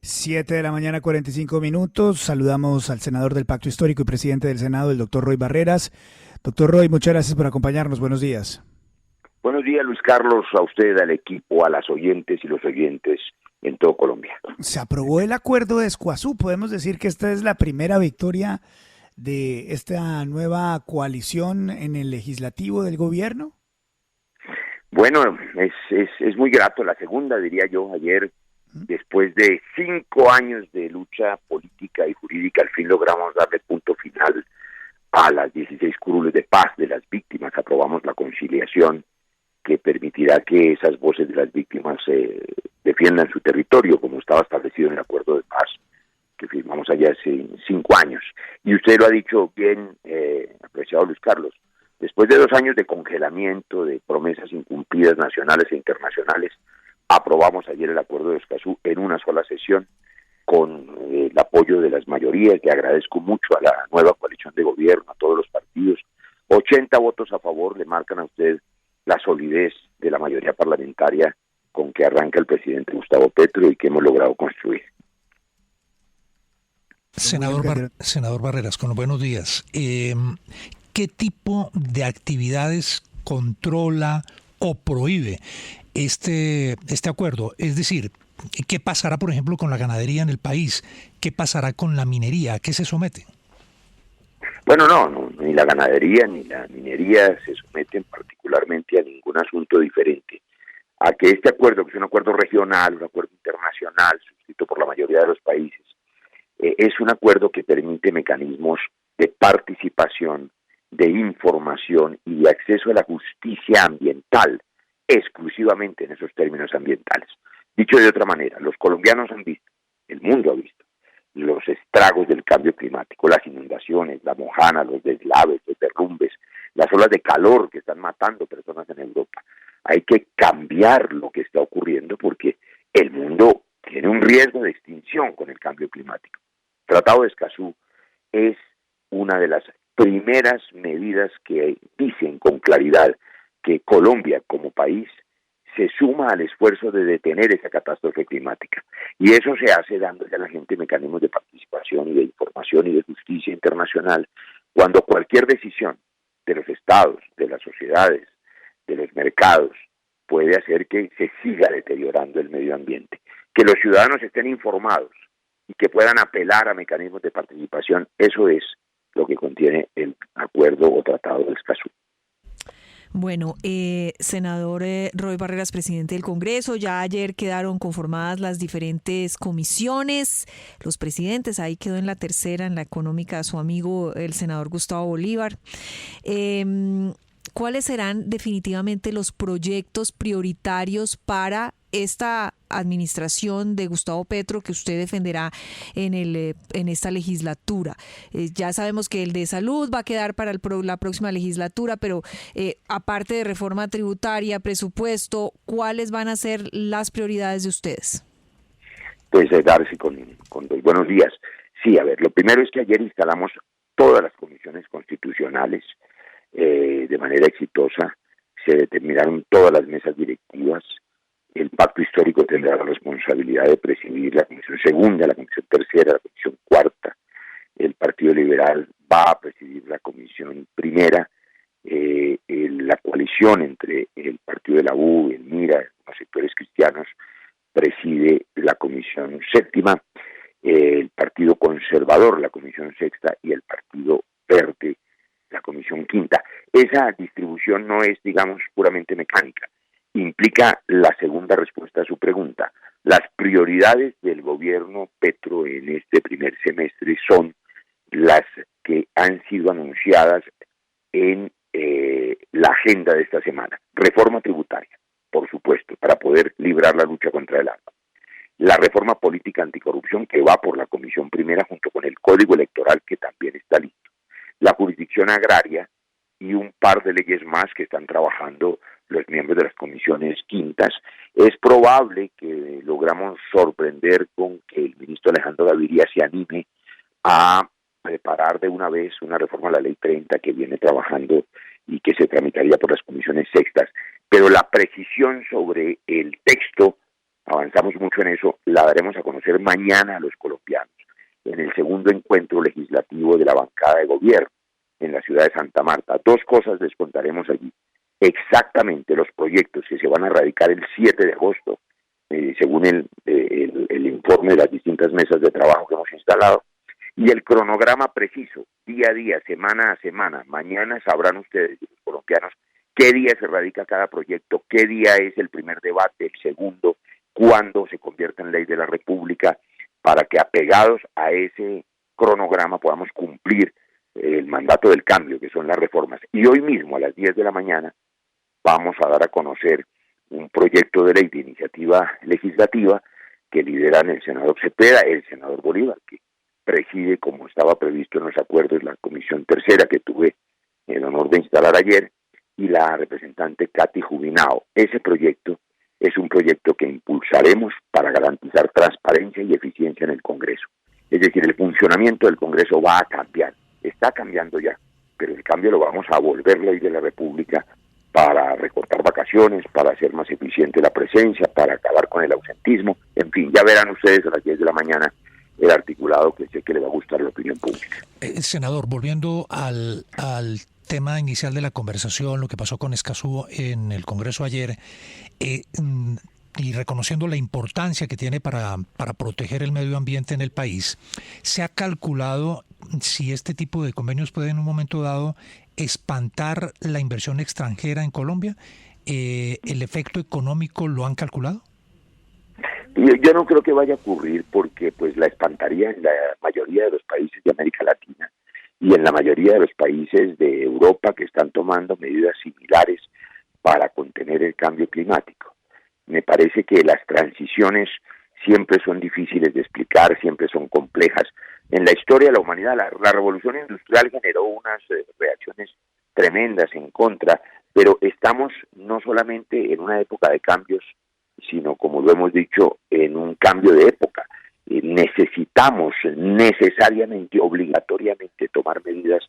Siete de la mañana, 45 minutos. Saludamos al senador del Pacto Histórico y presidente del Senado, el doctor Roy Barreras. Doctor Roy, muchas gracias por acompañarnos. Buenos días. Buenos días, Luis Carlos, a usted, al equipo, a las oyentes y los oyentes en todo Colombia. Se aprobó el acuerdo de Escuazú. Podemos decir que esta es la primera victoria de esta nueva coalición en el legislativo del gobierno. Bueno, es muy grato, la segunda, diría yo, ayer, después de 5 años de lucha política y jurídica, al fin logramos darle punto final a las 16 curules de paz de las víctimas, aprobamos la conciliación que permitirá que esas voces de las víctimas defiendan su territorio, como estaba establecido en el acuerdo de paz que firmamos allá hace 5 años. Y usted lo ha dicho bien, apreciado Luis Carlos, después de 2 años de congelamiento, de promesas incumplidas nacionales e internacionales, aprobamos ayer el acuerdo de Escazú en una sola sesión, con el apoyo de las mayorías, que agradezco mucho a la nueva coalición de gobierno, a todos los partidos. 80 votos a favor le marcan a usted la solidez de la mayoría parlamentaria con que arranca el presidente Gustavo Petro y que hemos logrado construir. Senador Barreras, con los buenos días. ¿Qué tipo de actividades controla o prohíbe este acuerdo? Es decir, ¿qué pasará, por ejemplo, con la ganadería en el país? ¿Qué pasará con la minería? ¿A qué se somete? Bueno, no, ni la ganadería ni la minería se someten particularmente a ningún asunto diferente. A que este acuerdo, que es un acuerdo regional, un acuerdo internacional, suscrito por la mayoría de los países, es un acuerdo que permite mecanismos de participación, de información y de acceso a la justicia ambiental, exclusivamente en esos términos ambientales. Dicho de otra manera, los colombianos han visto, el mundo ha visto, los estragos del cambio climático, las inundaciones, la mojana, los deslaves, los derrumbes, las olas de calor que están matando personas en Europa. Hay que cambiar lo que está ocurriendo porque el mundo tiene un riesgo de extinción con el cambio climático. El Tratado de Escazú es una de las primeras medidas que dicen con claridad que Colombia como país se suma al esfuerzo de detener esa catástrofe climática. Y eso se hace dándole a la gente mecanismos de participación y de información y de justicia internacional cuando cualquier decisión de los estados, de las sociedades, de los mercados, puede hacer que se siga deteriorando el medio ambiente. Que los ciudadanos estén informados y que puedan apelar a mecanismos de participación, eso es lo que contiene el acuerdo o tratado de Escazú. Bueno, senador Roy Barreras, presidente del Congreso, ya ayer quedaron conformadas las diferentes comisiones, los presidentes, ahí quedó en la tercera, en la económica, su amigo el senador Gustavo Bolívar. ¿Cuáles serán definitivamente los proyectos prioritarios para esta administración de Gustavo Petro que usted defenderá en esta legislatura? Ya sabemos que el de salud va a quedar para la próxima legislatura, pero aparte de reforma tributaria, presupuesto, ¿cuáles van a ser las prioridades de ustedes? Pues darse con los buenos días. Sí, a ver, lo primero es que ayer instalamos todas las comisiones constitucionales de manera exitosa, se determinaron todas las mesas directivas. El Pacto Histórico tendrá la responsabilidad de presidir la Comisión Segunda, la Comisión Tercera, la Comisión Cuarta. El Partido Liberal va a presidir la Comisión Primera. La coalición entre el Partido de la U, el MIRA, los sectores cristianos, preside la Comisión Séptima. El Partido Conservador, la Comisión Sexta, y el Partido Verde, la Comisión Quinta. Esa distribución no es, digamos, puramente mecánica. Implica la segunda respuesta a su pregunta. Las prioridades del gobierno Petro en este primer semestre son las que han sido anunciadas en la agenda de esta semana. Reforma tributaria, por supuesto, para poder librar la lucha contra el agua. La reforma política anticorrupción que va por la Comisión Primera junto con el Código Electoral que también está listo. La jurisdicción agraria y un par de leyes más que están trabajando los miembros de las comisiones quintas. Es probable que logramos sorprender con que el ministro Alejandro Gaviria se anime a preparar de una vez una reforma a la Ley 30 que viene trabajando y que se tramitaría por las comisiones sextas. Pero la precisión sobre el texto avanzamos mucho en eso, la daremos a conocer mañana a los colombianos en el segundo encuentro legislativo de la bancada de gobierno en la ciudad de Santa Marta. 2 cosas les contaremos allí. Exactamente los proyectos que se van a radicar el 7 de agosto, según el informe de las distintas mesas de trabajo que hemos instalado, y el cronograma preciso, día a día, semana a semana. Mañana sabrán ustedes, los colombianos, qué día se radica cada proyecto, qué día es el primer debate, el segundo, cuándo se convierte en ley de la República, para que apegados a ese cronograma podamos cumplir el mandato del cambio, que son las reformas. Y hoy mismo, a las 10 de la mañana, vamos a dar a conocer un proyecto de ley de iniciativa legislativa que lideran el senador Cepeda, el senador Bolívar, que preside, como estaba previsto en los acuerdos, la comisión tercera que tuve el honor de instalar ayer, y la representante Katy Jubinao. Ese proyecto es un proyecto que impulsaremos para garantizar transparencia y eficiencia en el Congreso. Es decir, el funcionamiento del Congreso va a cambiar, está cambiando ya, pero el cambio lo vamos a volver ley de la República para recortar vacaciones, para hacer más eficiente la presencia, para acabar con el ausentismo. En fin, ya verán ustedes a las 10 de la mañana el articulado que sé que le va a gustar a la opinión pública. Senador, volviendo al tema inicial de la conversación, lo que pasó con Escazú en el Congreso ayer, y reconociendo la importancia que tiene para proteger el medio ambiente en el país, ¿se ha calculado si este tipo de convenios puede en un momento dado espantar la inversión extranjera en Colombia? ¿El efecto económico lo han calculado? Yo no creo que vaya a ocurrir porque pues la espantaría en la mayoría de los países de América Latina y en la mayoría de los países de Europa que están tomando medidas similares para contener el cambio climático. Me parece que las transiciones siempre son difíciles de explicar, siempre son complejas. En la historia de la humanidad, la revolución industrial generó unas reacciones tremendas en contra, pero estamos no solamente en una época de cambios, sino, como lo hemos dicho, en un cambio de época. Necesitamos necesariamente, obligatoriamente, tomar medidas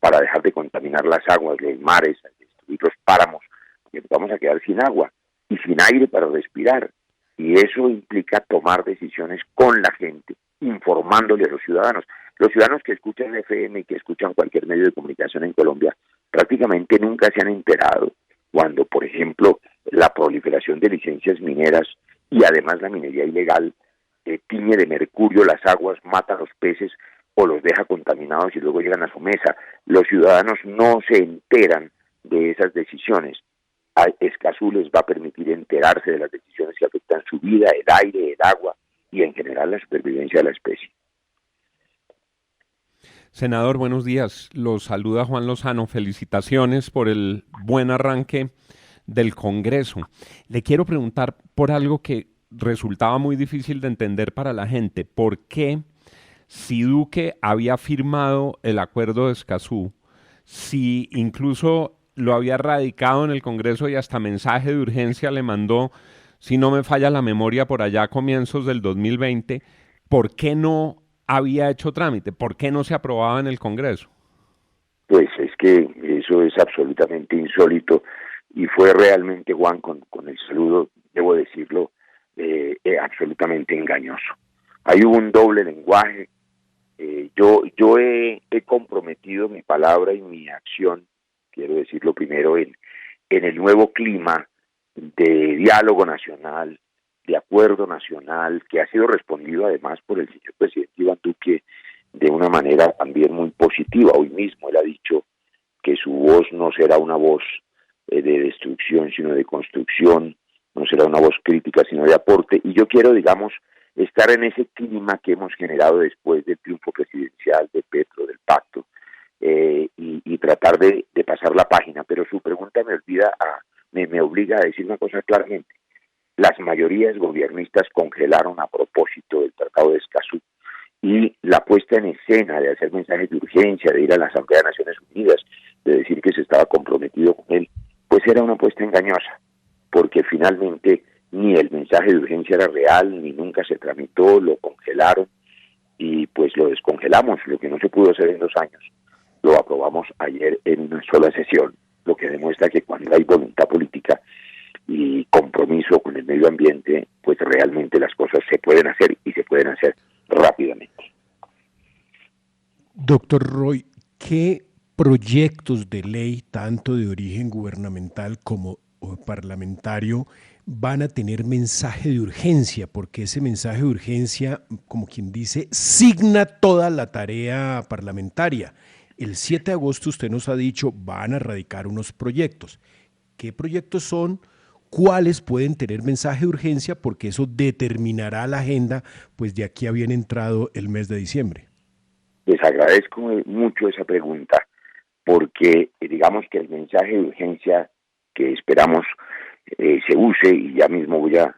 para dejar de contaminar las aguas, los mares, destruir los páramos, porque vamos a quedar sin agua y sin aire para respirar. Y eso implica tomar decisiones con la gente, informándole a los ciudadanos. Los ciudadanos que escuchan FM y que escuchan cualquier medio de comunicación en Colombia prácticamente nunca se han enterado cuando, por ejemplo, la proliferación de licencias mineras y además la minería ilegal tiñe de mercurio las aguas, mata a los peces o los deja contaminados y luego llegan a su mesa. Los ciudadanos no se enteran de esas decisiones. A Escazú les va a permitir enterarse de las decisiones que afectan su vida, el aire, el agua y en general la supervivencia de la especie. Senador, buenos días. Los saluda Juan Lozano. Felicitaciones por el buen arranque del Congreso. Le quiero preguntar por algo que resultaba muy difícil de entender para la gente. ¿Por qué, si Duque había firmado el acuerdo de Escazú, si incluso lo había radicado en el Congreso y hasta mensaje de urgencia le mandó, si no me falla la memoria, por allá a comienzos del 2020, ¿por qué no había hecho trámite? ¿Por qué no se aprobaba en el Congreso? Pues es que eso es absolutamente insólito y fue realmente, Juan, con el saludo, debo decirlo, absolutamente engañoso. Hay un doble lenguaje. Yo he comprometido mi palabra y mi acción, quiero decirlo primero, en el nuevo clima de diálogo nacional, de acuerdo nacional, que ha sido respondido además por el señor presidente Iván Duque de una manera también muy positiva. Hoy mismo él ha dicho que su voz no será una voz de destrucción, sino de construcción, no será una voz crítica, sino de aporte, y yo quiero, digamos, estar en ese clima que hemos generado después del triunfo presidencial de Petro, del pacto, y tratar de pasar la página. Pero su pregunta me obliga a decir una cosa claramente. Las mayorías gobiernistas congelaron a propósito del Tratado de Escazú, y la puesta en escena de hacer mensajes de urgencia, de ir a la Asamblea de Naciones Unidas, de decir que se estaba comprometido con él, pues era una apuesta engañosa, porque finalmente ni el mensaje de urgencia era real, ni nunca se tramitó, lo congelaron, y pues lo descongelamos. Lo que no se pudo hacer en 2 años, lo aprobamos ayer en una sola sesión, lo que demuestra que cuando hay voluntad política y compromiso con el medio ambiente, pues realmente las cosas se pueden hacer y se pueden hacer rápidamente. Doctor Roy, ¿qué proyectos de ley, tanto de origen gubernamental como parlamentario, van a tener mensaje de urgencia? Porque ese mensaje de urgencia, como quien dice, signa toda la tarea parlamentaria. El 7 de agosto usted nos ha dicho, van a radicar unos proyectos. ¿Qué proyectos son? ¿Cuáles pueden tener mensaje de urgencia? Porque eso determinará la agenda, pues de aquí a bien entrado el mes de diciembre. Les agradezco mucho esa pregunta, porque digamos que el mensaje de urgencia que esperamos se use, y ya mismo voy a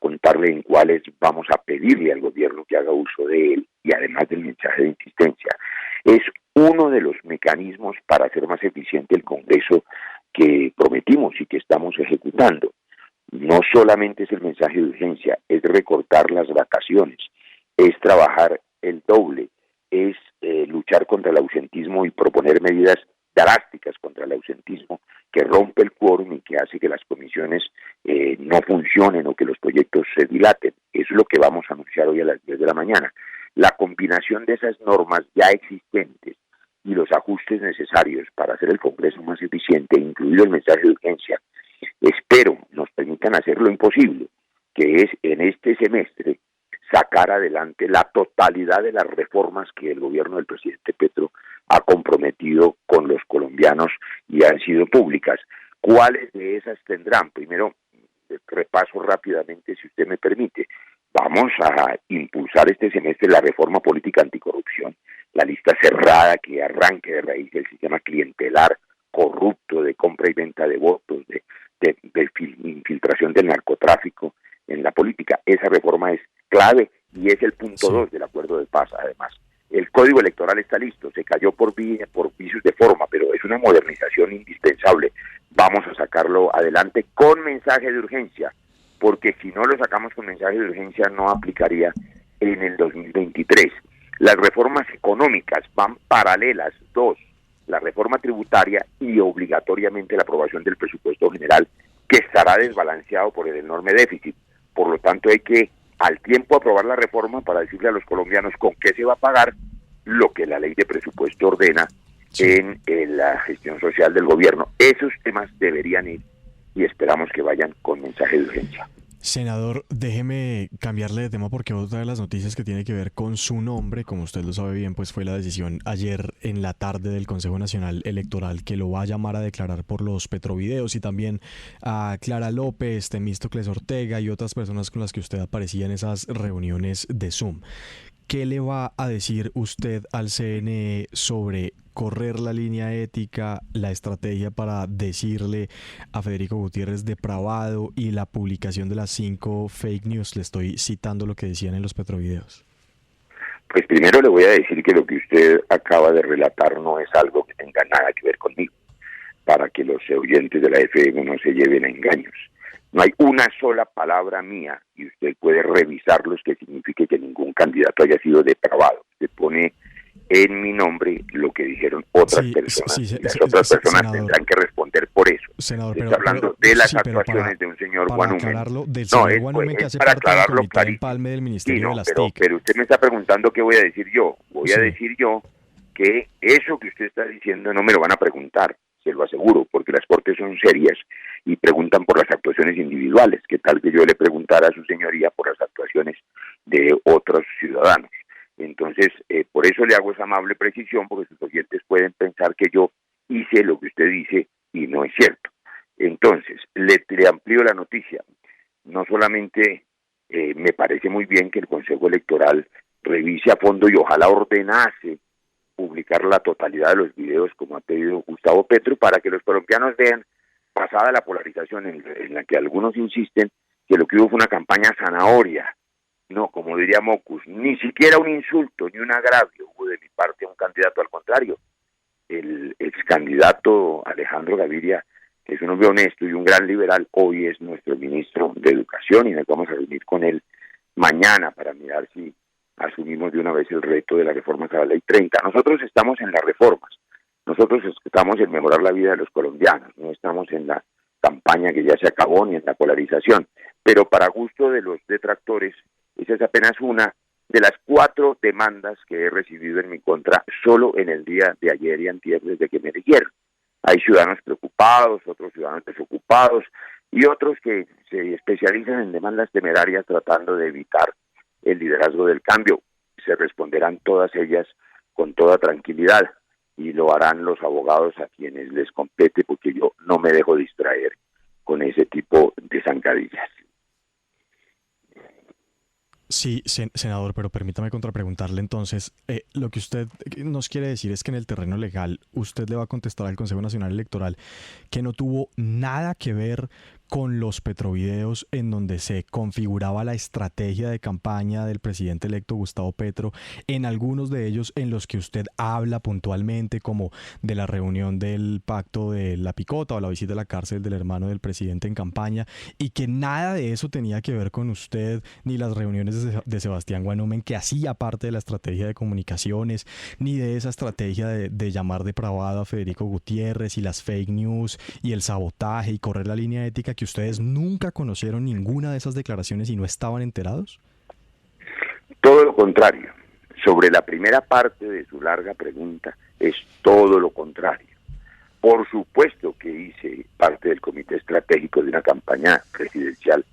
contarle en cuáles vamos a pedirle al gobierno que haga uso de él, y además del mensaje de insistencia, es uno de los mecanismos para hacer más eficiente el Congreso que prometimos y que estamos ejecutando. No solamente es el mensaje de urgencia, es recortar las vacaciones, es trabajar el doble, es luchar contra el ausentismo y proponer medidas drásticas contra el ausentismo que rompe el quórum y que hace que las comisiones no funcionen o que los proyectos se dilaten. Eso es lo que vamos a anunciar hoy a las 10 de la mañana. La combinación de esas normas ya existentes y los ajustes necesarios para hacer el Congreso más eficiente, incluido el mensaje de urgencia, espero nos permitan hacer lo imposible, que es en este semestre sacar adelante la totalidad de las reformas que el gobierno del presidente Petro ha comprometido con los colombianos y han sido públicas. ¿Cuáles de esas tendrán? Primero, repaso rápidamente, si usted me permite. Vamos a impulsar este semestre la reforma política anticorrupción, la lista cerrada que arranque de raíz del sistema clientelar corrupto de compra y venta de votos, de infiltración del narcotráfico en la política. Esa reforma es clave y es el punto 2 del acuerdo de paz. Además, el código electoral está listo, se cayó por vicios de forma, pero es una modernización indispensable. Vamos a sacarlo adelante con mensaje de urgencia, porque si no lo sacamos con mensaje de urgencia no aplicaría en el 2023. Las reformas económicas van paralelas, 2, la reforma tributaria y obligatoriamente la aprobación del presupuesto general, que estará desbalanceado por el enorme déficit. Por lo tanto, hay que al tiempo aprobar la reforma para decirle a los colombianos con qué se va a pagar lo que la ley de presupuesto ordena en la gestión social del gobierno. Esos temas deberían ir y esperamos que vayan con mensaje de urgencia. Senador, déjeme cambiarle de tema porque otra de las noticias que tiene que ver con su nombre, como usted lo sabe bien, pues fue la decisión ayer en la tarde del Consejo Nacional Electoral que lo va a llamar a declarar por los Petrovideos, y también a Clara López, Temístocles Ortega y otras personas con las que usted aparecía en esas reuniones de Zoom. ¿Qué le va a decir usted al CNE sobre correr la línea ética, la estrategia para decirle a Federico Gutiérrez depravado y la publicación de las 5 fake news? Le estoy citando lo que decían en los Petrovideos. Pues primero le voy a decir que lo que usted acaba de relatar no es algo que tenga nada que ver conmigo, para que los oyentes de la FM no se lleven a engaños. No hay una sola palabra mía, y usted puede revisarlos, que signifique que ningún candidato haya sido depravado. Se pone en mi nombre lo que dijeron otras personas. Las otras personas senador, tendrán que responder por eso. Senador, está hablando de las actuaciones de un señor Guanumen. Del señor Guanumen, que hace para parte del aclararlo Comité Empalme del Ministerio de las TIC. Pero usted me está preguntando qué voy a decir yo. Voy a decir yo que eso que usted está diciendo no me lo van a preguntar, se lo aseguro, porque las cortes son serias y preguntan por las actuaciones individuales. ¿Qué tal que yo le preguntara a su señoría por las actuaciones de otros ciudadanos? Entonces, por eso le hago esa amable precisión, porque sus oyentes pueden pensar que yo hice lo que usted dice y no es cierto. Entonces, le amplío la noticia. No solamente me parece muy bien que el Consejo Electoral revise a fondo y ojalá ordenase publicar la totalidad de los videos como ha pedido Gustavo Petro, para que los colombianos vean, pasada la polarización en la que algunos insisten, que lo que hubo fue una campaña zanahoria. No, como diría Mocus, ni siquiera un insulto ni un agravio hubo de mi parte a un candidato. Al contrario, el ex candidato Alejandro Gaviria, que es un hombre honesto y un gran liberal, hoy es nuestro ministro de Educación y nos vamos a reunir con él mañana para mirar si asumimos de una vez el reto de las reformas a la Ley 30. Nosotros estamos en las reformas, nosotros estamos en mejorar la vida de los colombianos, no estamos en la campaña que ya se acabó ni en la polarización. Pero para gusto de los detractores, esa es apenas una de las 4 demandas que he recibido en mi contra solo en el día de ayer y antier desde que me eligieron. Hay ciudadanos preocupados, otros ciudadanos desocupados y otros que se especializan en demandas temerarias tratando de evitar el liderazgo del cambio. Se responderán todas ellas con toda tranquilidad y lo harán los abogados a quienes les compete, porque yo no me dejo distraer con ese tipo de zancadillas. Sí, senador, pero permítame contrapreguntarle entonces. Lo que usted nos quiere decir es que en el terreno legal usted le va a contestar al Consejo Nacional Electoral que no tuvo nada que ver con los petrovideos en donde se configuraba la estrategia de campaña del presidente electo Gustavo Petro, en algunos de ellos en los que usted habla puntualmente, como de la reunión del pacto de la picota o la visita a la cárcel del hermano del presidente en campaña, y que nada de eso tenía que ver con usted, ni las reuniones de Sebastián Guanumen, que hacía parte de la estrategia de comunicaciones, ni de esa estrategia de llamar depravado a Federico Gutiérrez y las fake news y el sabotaje y correr la línea ética, que ustedes nunca conocieron ninguna de esas declaraciones y no estaban enterados? Todo lo contrario. Sobre la primera parte de su larga pregunta, es todo lo contrario. Por supuesto que hice parte del comité estratégico de una campaña presidencial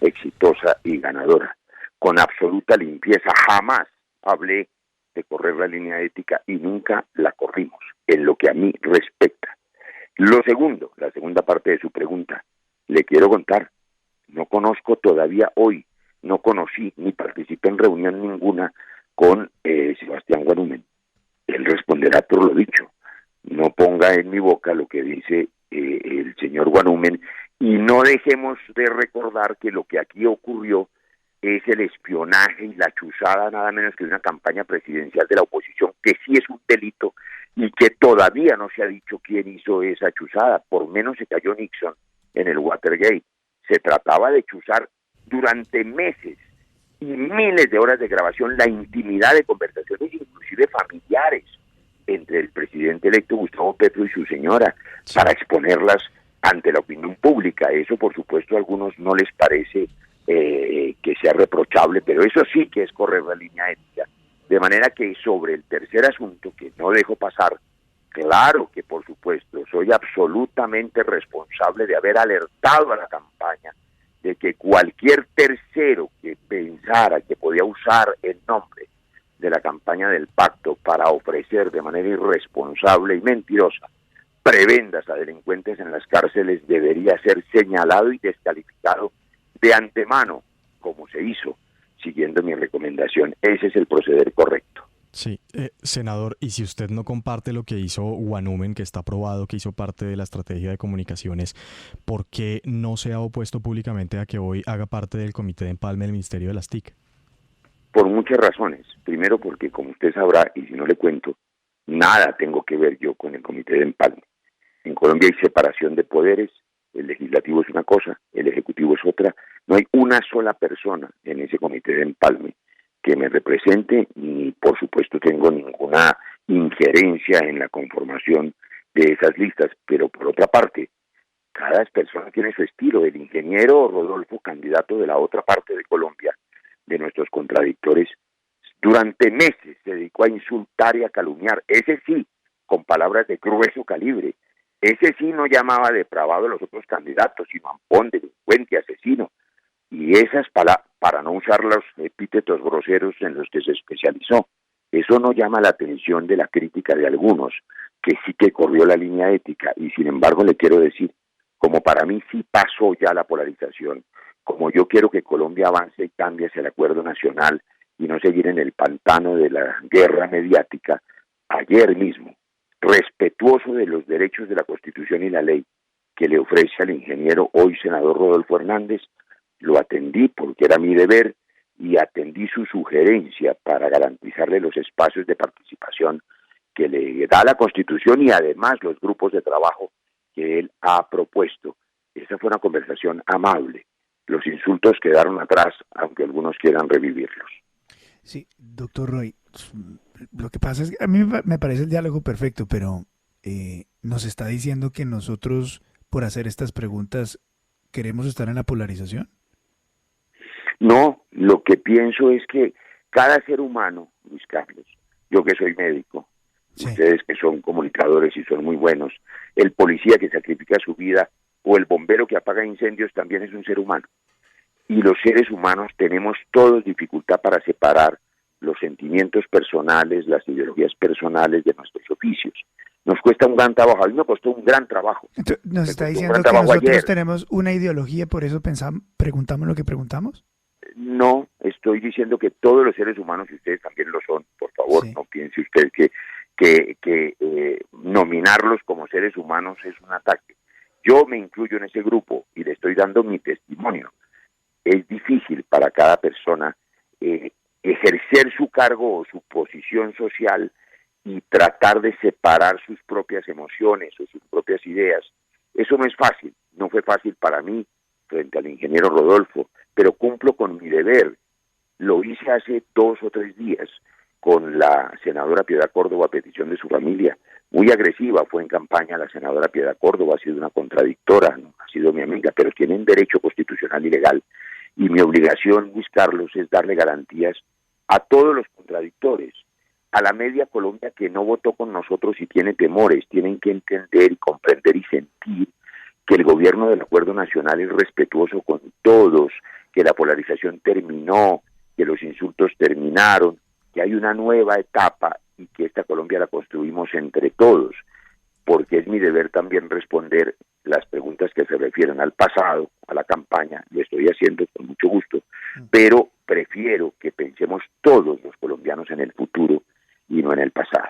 exitosa y ganadora, con absoluta limpieza. Jamás hablé de correr la línea ética y nunca la corrimos, en lo que a mí respecta. Lo segundo, la segunda parte de su pregunta, le quiero contar, no conozco todavía hoy, no conocí ni participé en reunión ninguna con Sebastián Guanumen. Él responderá por lo dicho. No ponga en mi boca lo que dice el señor Guanumen, y no dejemos de recordar que lo que aquí ocurrió es el espionaje y la chuzada, nada menos que de una campaña presidencial de la oposición, que sí es un delito y que todavía no se ha dicho quién hizo esa chuzada. Por menos se cayó Nixon en el Watergate. Se trataba de chuzar durante meses y miles de horas de grabación la intimidad de conversaciones, inclusive familiares, entre el presidente electo Gustavo Petro y su señora, para exponerlas ante la opinión pública. Eso, por supuesto, a algunos no les parece que sea reprochable, pero eso sí que es correr la línea ética. De manera que sobre el tercer asunto, que no dejo pasar, claro que por supuesto soy absolutamente responsable de haber alertado a la campaña de que cualquier tercero que pensara que podía usar el nombre de la campaña del pacto para ofrecer de manera irresponsable y mentirosa prebendas a delincuentes en las cárceles debería ser señalado y descalificado de antemano, como se hizo, siguiendo mi recomendación. Ese es el proceder correcto. Sí, senador, y si usted no comparte lo que hizo Guanumen, que está aprobado, que hizo parte de la estrategia de comunicaciones, ¿por qué no se ha opuesto públicamente a que hoy haga parte del comité de empalme del Ministerio de las TIC? Por muchas razones. Primero porque, como usted sabrá, y si no le cuento, nada tengo que ver yo con el comité de empalme. En Colombia hay separación de poderes, el legislativo es una cosa, el ejecutivo es otra. No hay una sola persona en ese comité de empalme que me represente, ni por supuesto tengo ninguna injerencia en la conformación de esas listas. Pero por otra parte, cada persona tiene su estilo. El ingeniero Rodolfo, candidato de la otra parte de Colombia, de nuestros contradictores, durante meses se dedicó a insultar y a calumniar. Ese sí, con palabras de grueso calibre. Ese sí no llamaba depravado a los otros candidatos, sino ampón, delincuente, asesino. Y esas palabras, para no usar los epítetos groseros en los que se especializó, eso no llama la atención de la crítica de algunos, que sí que corrió la línea ética. Y sin embargo le quiero decir, como para mí sí pasó ya la polarización, como yo quiero que Colombia avance y cambie hacia el acuerdo nacional y no seguir en el pantano de la guerra mediática, ayer mismo, respetuoso de los derechos de la Constitución y la ley que le ofrece al ingeniero, hoy senador Rodolfo Hernández, lo atendí porque era mi deber y atendí su sugerencia para garantizarle los espacios de participación que le da la Constitución y además los grupos de trabajo que él ha propuesto. Esa fue una conversación amable. Los insultos quedaron atrás, aunque algunos quieran revivirlos. Sí, doctor Roy, lo que pasa es que a mí me parece el diálogo perfecto, pero nos está diciendo que nosotros por hacer estas preguntas, queremos estar en la polarización? No, lo que pienso es que cada ser humano, Luis Carlos, yo que soy médico, Sí. ustedes que son comunicadores y son muy buenos, el policía que sacrifica su vida o el bombero que apaga incendios también es un ser humano. Y los seres humanos tenemos todos dificultad para separar los sentimientos personales, las ideologías personales de nuestros oficios. Nos cuesta un gran trabajo, a mí me costó un gran trabajo. Entonces, ¿nos Me está costó un diciendo gran que trabajo nosotros ayer. tenemos una ideología, por eso preguntamos lo que preguntamos? No, estoy diciendo que todos los seres humanos, y ustedes también lo son, por favor, Sí. no piense usted que nominarlos como seres humanos es un ataque. Yo me incluyo en ese grupo y le estoy dando mi testimonio. Es difícil para cada persona ejercer su cargo o su posición social y tratar de separar sus propias emociones o sus propias ideas. Eso no es fácil, no fue fácil para mí frente al ingeniero Rodolfo, pero cumplo con mi deber. Lo hice hace 2 o 3 días con la senadora Piedad Córdoba a petición de su familia. Muy agresiva fue en campaña la senadora Piedad Córdoba, ha sido una contradictora, ¿no? Ha sido mi amiga, pero tienen derecho constitucional y legal. Y mi obligación, Luis Carlos, es darle garantías a todos los contradictores, a la media Colombia que no votó con nosotros y tiene temores. Tienen que entender y comprender y sentir que el gobierno del Acuerdo Nacional es respetuoso con todos, que la polarización terminó, que los insultos terminaron, que hay una nueva etapa y que esta Colombia la construimos entre todos, porque es mi deber también responder las preguntas que se refieren al pasado, a la campaña, lo estoy haciendo con mucho gusto, pero prefiero que pensemos todos los colombianos en el futuro y no en el pasado.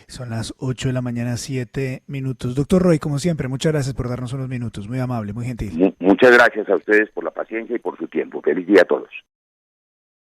Son las 8 de la mañana, 7 minutos. Doctor Roy, como siempre, muchas gracias por darnos unos minutos. Muy amable, muy gentil. Muchas gracias a ustedes por la paciencia y por su tiempo. Feliz día a todos.